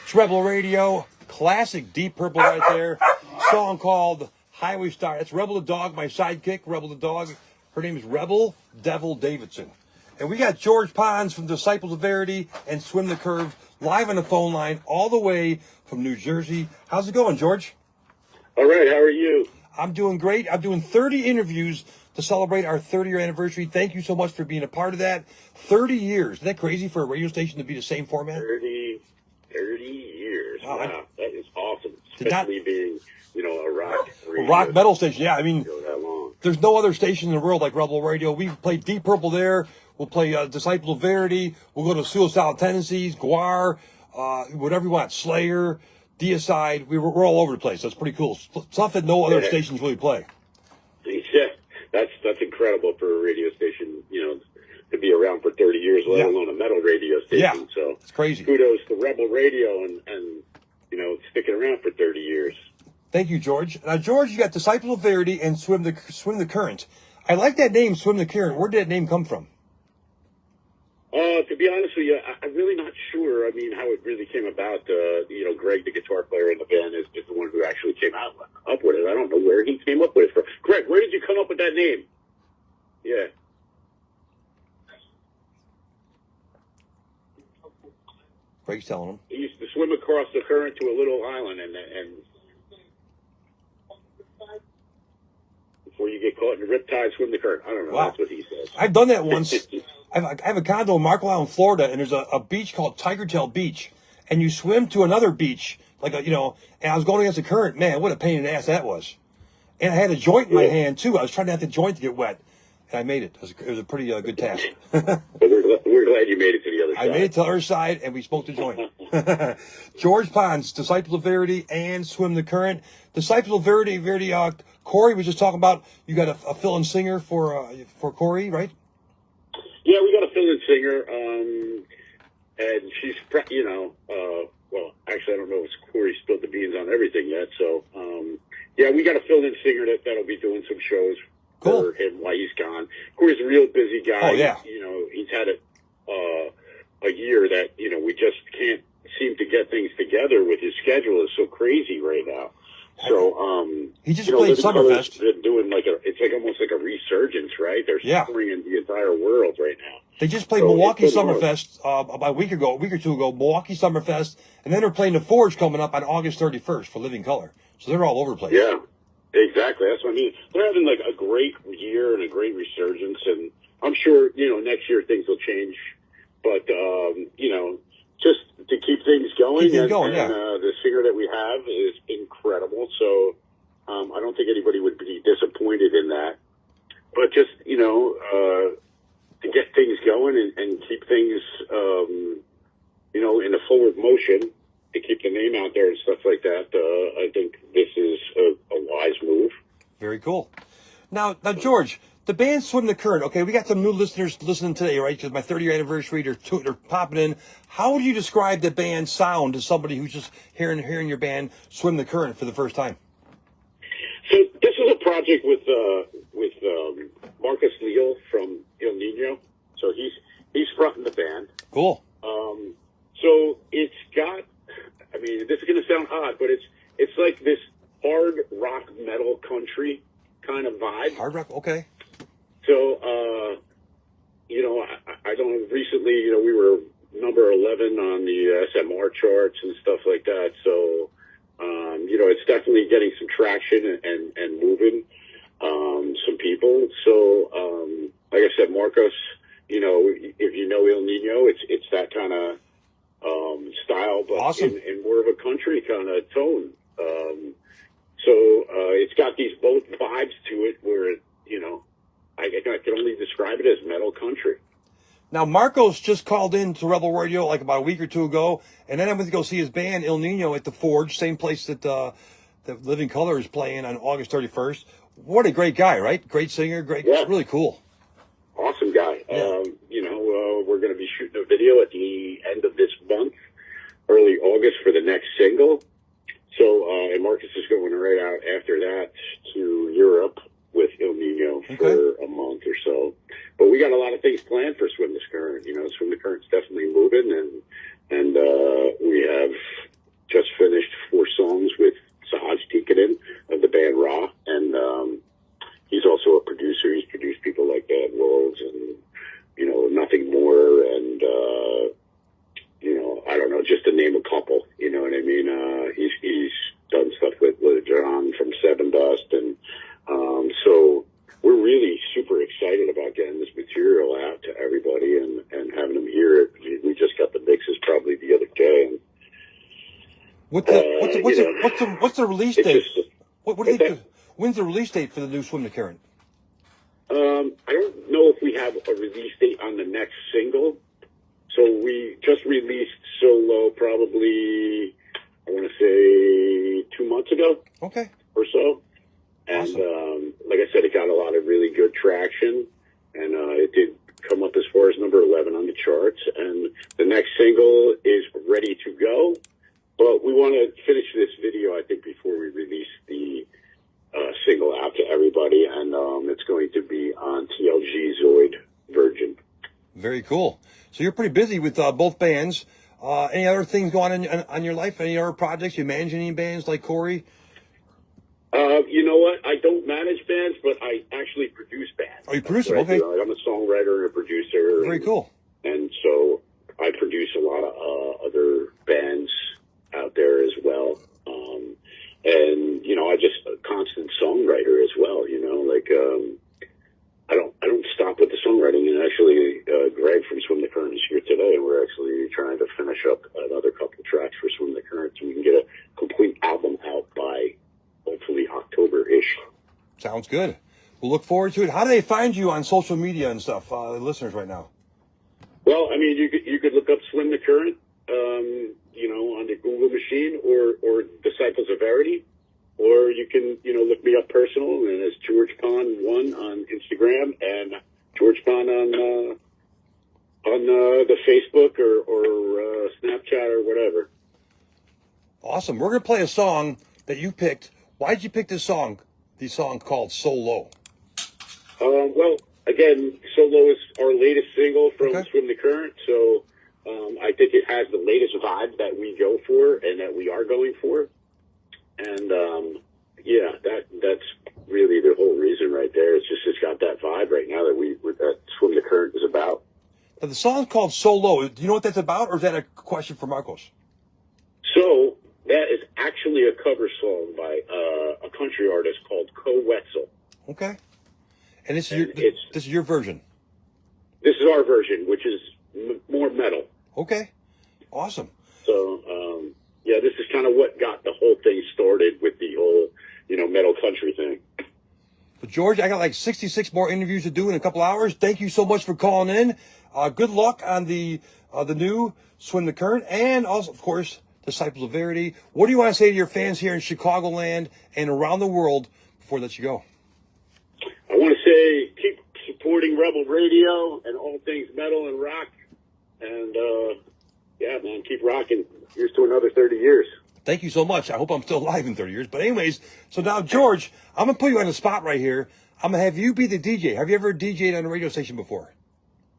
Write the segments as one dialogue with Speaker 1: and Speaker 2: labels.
Speaker 1: It's Rebel Radio, classic Deep Purple right there. Song called Highway Star. That's Rebel the Dog, my sidekick, Rebel the Dog. Her name is Rebel Devil Davidson. And we got George Pons from Disciples of Verity and Swim the Curve live on the phone line all the way from New Jersey. How's it going, George?
Speaker 2: All right, how are you?
Speaker 1: I'm doing great. I'm doing 30 interviews to celebrate our 30-year anniversary. Thank you so much for being a part of that. 30 years. Isn't that crazy for a radio station to be the same format?
Speaker 2: 30 years. Wow, that is awesome. Especially being, a
Speaker 1: rock metal station. Yeah, I mean,
Speaker 2: that long.
Speaker 1: There's no other station in the world like Rebel Radio. We play Deep Purple there. We'll play Disciples of Verity. We'll go to Suicidal Tendencies, Gwar, whatever you want, Slayer, Deicide. We're all over the place. That's pretty cool. Stuff that no other stations really play.
Speaker 2: Yeah, that's incredible for a radio station, to be around for 30 years, let alone a metal radio station.
Speaker 1: Yeah,
Speaker 2: so
Speaker 1: it's crazy.
Speaker 2: Kudos to Rebel Radio and sticking around for 30 years.
Speaker 1: Thank you, George. Now, George, you got Disciples of Verity and Swim the Current. I like that name, Swim the Current. Where did that name come from?
Speaker 2: To be honest with you, I'm really not sure. I mean, how it really came about. Greg, the guitar player in the band, is the one who actually came up with it. I don't know where he came up with it from. Greg, where did you come up with that name? Yeah.
Speaker 1: Greg's telling him.
Speaker 2: He used to swim across the current to a little island, and before you get caught in the riptide, swim the current. I don't know.
Speaker 1: Wow.
Speaker 2: That's what he says.
Speaker 1: I've done that once. I have a condo in Marco Island, Florida, and there's a beach called Tiger Tail Beach, and you swim to another beach, and I was going against the current. Man, what a pain in the ass that was. And I had a joint in my hand, too. I was trying to have the joint to get wet, and I made it. It was a pretty good task.
Speaker 2: But we're glad you made it to the other side.
Speaker 1: I made it to the other side, and we smoked the joint. George Pons, Disciples of Verity, and Swim the Current. Disciples of Verity, Corey was just talking about, you got a fill-in singer for Corey, right?
Speaker 2: Yeah, we got a fill-in singer, and she's, well, actually, I don't know if Corey spilled the beans on everything yet, so, yeah, we got a fill-in singer that'll be doing some shows for him while he's gone. Corey's a real busy guy.
Speaker 1: Oh, yeah.
Speaker 2: He's had a year that, we just can't seem to get things together with his schedule. Is so crazy right now. So,
Speaker 1: he just played Summerfest.
Speaker 2: They're doing it's like almost like a resurgence, right? They're touring in the entire world right now.
Speaker 1: They just played Milwaukee Summerfest about a week or two ago. Milwaukee Summerfest, and then they're playing the Forge coming up on August 31st for Living Color. So they're all over the place.
Speaker 2: Yeah, exactly. That's what I mean. They're having like a great year and a great resurgence, and I'm sure next year things will change. But just to keep things going, the singer that we have is incredible. So I don't think anybody would be disappointed in that. But just to get things going and keep things in a forward motion, to keep the name out there and stuff like that, I think this is a wise move.
Speaker 1: Very cool. Now, George, the band Swim the Current. Okay, we got some new listeners listening today, right? Because my 30-year anniversary, they're popping in. How would you describe the band's sound to somebody who's just hearing your band Swim the Current for the first time?
Speaker 2: So this is a project with Marcus Leal from Il Nino. So he's fronting the band.
Speaker 1: Cool.
Speaker 2: So it's got, I mean, this is going to sound odd, but it's like this hard rock metal country kind of vibe.
Speaker 1: Hard rock, okay.
Speaker 2: So, I don't know, recently, we were number 11 on the SMR charts and stuff like that. So, it's definitely getting some traction and moving some people. So, like I said, Marcos, if you know Il Nino, it's that kind of style, but
Speaker 1: awesome.
Speaker 2: in more of a country kind of tone. So it's got these both vibes to it where, I can only describe it as metal country.
Speaker 1: Now, Marcos just called in to Rebel Radio like about a week or two ago, and then I went to go see his band, Il Nino, at the Forge, same place that Living Color is playing on August 31st. What a great guy, right? Great singer, really cool.
Speaker 2: Awesome guy.
Speaker 1: Yeah.
Speaker 2: We're going to be shooting a video at the end of this month, early August, for the next single. So, and Marcus is going right out after that to Europe with Il Nino for a month or so. But we got a lot of things planned for Swim the Current. Swim the Current's definitely moving, and we have just to name a couple. You know what I mean? He's done stuff with John from Seven Dust, and so we're really super excited about getting this material out to everybody and having them hear it. We just got the mixes probably the other day. And,
Speaker 1: what's the release date? When's the release date for the new Swim the Current?
Speaker 2: I don't know if we have a release date on the next single. So we just released Solo probably, I want to say 2 months ago.
Speaker 1: Okay.
Speaker 2: Or so. And
Speaker 1: Awesome.
Speaker 2: like I said, it got a lot of really good traction. And it did come up as far as number 11 on the charts. And the next single is ready to go. But we want to finish this video, I think, before we release the single out to everybody. And it's going to be on TLG Zoid Virgin.
Speaker 1: Very cool. So you're pretty busy with both bands. Any other things going on your life? Any other projects? You manage any bands like Corey?
Speaker 2: You know what? I don't manage bands, but I actually produce bands.
Speaker 1: Oh, you produce them? Okay.
Speaker 2: I'm a songwriter and a producer.
Speaker 1: Very cool.
Speaker 2: And so I produce a lot of other bands out there as well. And, you know, I just a constant songwriter as well, you know, like, I don't stop with the songwriting. And actually, Greg from Swim the Current is here today, and we're actually trying to finish up another couple tracks for Swim the Current so we can get a complete album out by hopefully October-ish.
Speaker 1: Sounds good. We'll look forward to it. How do they find you on social media and stuff, the listeners right now?
Speaker 2: Well, I mean, you could look up Swim the Current, you know, on the Google machine, or Disciples of Verity, or you can, you know, look me up personal, and it's George Pond1 on Instagram and George Pond on the Facebook or Snapchat or whatever.
Speaker 1: Awesome. We're gonna play a song that you picked. Why did you pick this song? The song called So Low.
Speaker 2: Well, again, Solo is our latest single from
Speaker 1: Okay.
Speaker 2: Swim the Current, so I think it has the latest vibe that we go for and that we are going for. And yeah, that's really the whole reason right there. It's got that vibe right now that Swim the Current is about.
Speaker 1: Now, the song's called So Low. Do you know what that's about, or is that a question for Marcos?
Speaker 2: So that is actually a cover song by a country artist called Co Wetzel.
Speaker 1: Okay. And this
Speaker 2: And
Speaker 1: is your version.
Speaker 2: This is our version, which is more metal.
Speaker 1: Okay. Awesome.
Speaker 2: So, yeah, this is kind of what got the whole thing started with the whole, you know, metal country thing.
Speaker 1: But George, I got like 66 more interviews to do in a couple hours. Thank you so much for calling in. Good luck on the new Swim the Current, and also, of course, Disciples of Verity. What do you want to say to your fans here in Chicagoland and around the world before I let you go?
Speaker 2: I want to say keep supporting Rebel Radio and all things metal and rock. And, yeah, man, keep rocking. Here's to another 30 years.
Speaker 1: Thank you so much. I hope I'm still alive in 30 years. But anyways, so now, George, I'm going to put you on the spot right here. I'm going to have you be the DJ. Have you ever DJ'd on a radio station before?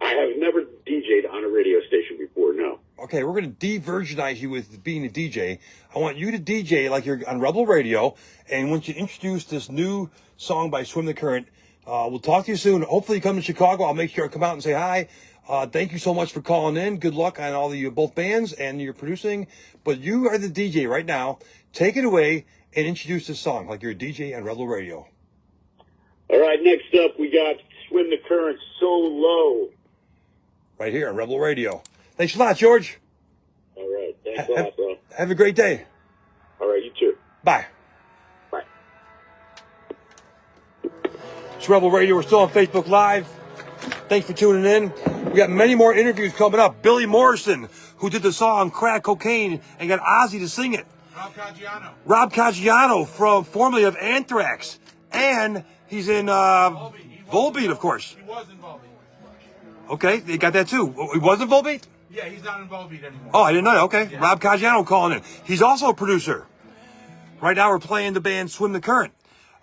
Speaker 2: I have never DJ'd on a radio station before, no.
Speaker 1: Okay, we're going to de-virginize you with being a DJ. I want you to DJ like you're on Rebel Radio. And once you introduce this new song by Swim the Current, we'll talk to you soon. Hopefully you come to Chicago. I'll make sure I come out and say hi. Thank you so much for calling in. Good luck on all the both bands and your producing. But you are the DJ right now. Take it away and introduce this song like you're a DJ on Rebel Radio.
Speaker 2: All right, next up we got Swim the Current, So Low.
Speaker 1: Right here on Rebel Radio. Thanks a lot, George.
Speaker 2: All right, thanks a lot, bro.
Speaker 1: Have a great day.
Speaker 2: All right, you too.
Speaker 1: Bye.
Speaker 2: Bye.
Speaker 1: It's Rebel Radio. We're still on Facebook Live. Thanks for tuning in. We got many more interviews coming up. Billy Morrison, who did the song Crack Cocaine and got Ozzy to sing it. Rob Caggiano, formerly of Anthrax. And he's in Volbeat, of course.
Speaker 3: He was in Volbeat.
Speaker 1: Okay, they got that too. He was in Volbeat?
Speaker 3: Yeah, he's not in Volbeat anymore.
Speaker 1: Oh, I didn't know that. Okay.
Speaker 3: Yeah.
Speaker 1: Rob Caggiano calling in. He's also a producer. Right now we're playing the band Swim the Current.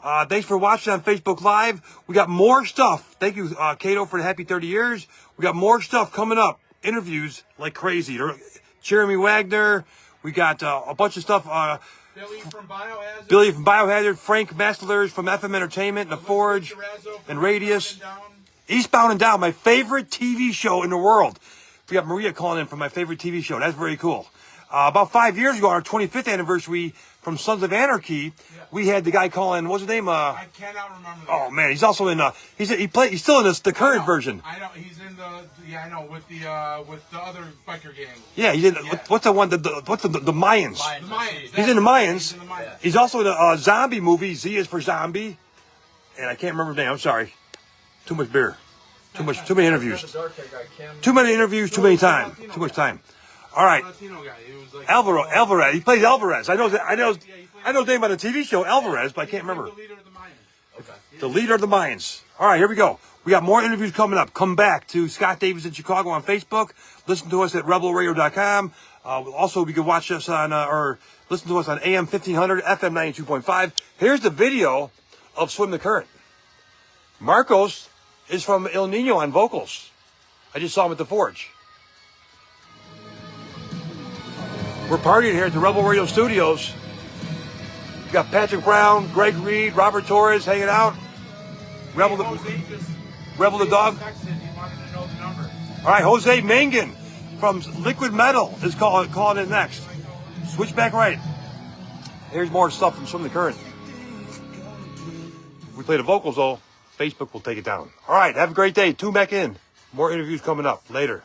Speaker 1: Thanks for watching on Facebook Live. We got more stuff. Thank you, Cato, for the happy 30 years. We got more stuff coming up. Interviews like crazy. Jeremy Wagner. We got a bunch of stuff.
Speaker 3: Billy from Biohazard.
Speaker 1: Billy from Biohazard. Frank Messlers from FM Entertainment, The Forge, and Radius. Eastbound and Down, my favorite TV show in the world. We got Maria calling in from my favorite TV show. That's very cool. About 5 years ago, our 25th anniversary from Sons of Anarchy, we had the guy calling. What's his name?
Speaker 3: I cannot remember.
Speaker 1: Oh man, he's also in. He's still in the current version.
Speaker 3: I know he's in the. Yeah, I know with the other biker gang.
Speaker 1: Yeah, he's in. What's the one? What's the Mayans?
Speaker 3: The Mayans.
Speaker 1: He's in the Mayans.
Speaker 3: He's in the Mayans.
Speaker 1: He's also in a zombie movie. Z is for zombie, and I can't remember his name. I'm sorry. Too much beer. Too many interviews. Too many interviews. Too much time. All right.
Speaker 3: Latino guy. He was like
Speaker 1: Alvarez. He plays Alvarez. I know his name on the TV show Alvarez, but I can't remember.
Speaker 3: The leader of the Mayans. Okay.
Speaker 1: The leader of the Mayans. All right, here we go. We got more interviews coming up. Come back to Scott Davis in Chicago on Facebook. Listen to us at rebelradio.com. Also, you can watch us on or listen to us on AM 1500, FM 92.5. Here's the video of Swim the Current. Marcos is from El Nino on vocals. I just saw him at the Forge. We're partying here at the Rebel Radio Studios. We got Patrick Brown, Greg Reed, Robert Torres hanging out. Rebel the Dog.
Speaker 3: Texted, he wanted to know the number.
Speaker 1: All right, Jose Mangan from Liquid Metal is calling in next. Switch back right. Here's more stuff from Swim the Current. If we play the vocals, though, Facebook will take it down. All right, have a great day. Tune back in. More interviews coming up later.